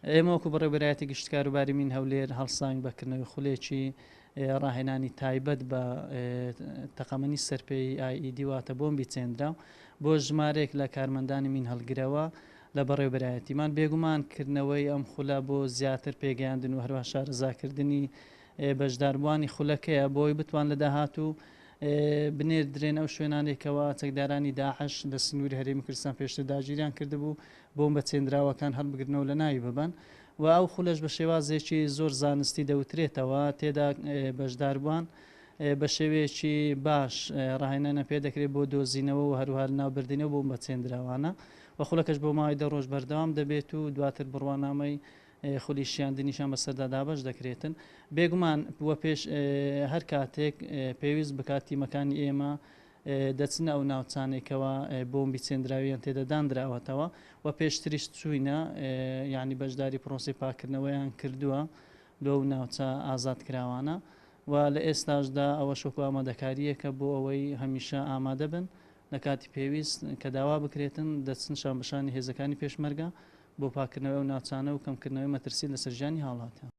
ئێمە وەکو بەڕێوەبەرایەتی گشتکار و بارمین هەولێر هەڵساین بەکردنەوەی خولێکی ڕاهێنانی تایبەت بە تەقەمەنی سەرپێی ئایئیدی واتە بۆمبی چێندرا بۆ ژمارێک لە کارمەندانی مین هەڵگرەوە لە بەڕێوەبەرایەتیمان بێگومانکردنەوەی ئەم خولە بۆ زیاتر پێگەیاندن و هەروە شارەزاکردنی بەشداربووانی خولەکەیە بۆی بتوان لە داهاتوو بنێردرێن ئەو شوێنانێکەوە چەکدارانی داعش لە سنووری هەرێمی کوردستان پێشتر داگیریان کردبوو بۆم بە چێندراوەکان هەڵبگرنەوە لە ناوی ببن و ئەو خولەش بە شێوازێکی زۆر زانستی دەوترێتەوە تێدا بەشداربووان بە شێوەیەکی باش ڕاهێنانە پێ دەکرێت بۆ دۆزینەوە و هەروها ناوبردنەوە بۆم بە چێندراوانە و خولەکەش بۆ ماوەی 10 ڕۆژ بەردەوام دەبێت و دواتر بڕوانامەی خولی شیاندنیشان بەسەردا دابەش دەکرێتن بێگومان وە پێش هەر کاتێک پێویست بکاتی مەکانی ئێمە دەچنە ئەو ناوچانێکەوە بۆمبی چێندراویان تێدەدانراوەتەوە و پێشتریش چووینە یعنی بەشداری پرۆسی پاکردنەوەیان کردووە لەو ناوچە ئازادکراوانە و لە ئێستاشدا ئەوە شوکو ئامادەکاریەکە بۆ ئەوەی هەمیشە ئامادە بن لە کاتی پێویست کە داوا بکرێتن دەچن شانبەشانی هێزەکانی پێشمەرگە بۆ پاکردنەوەی و ناوچانە و کەمکردنەوەی مەترسی لە سەرژانی هاوڵاتیان.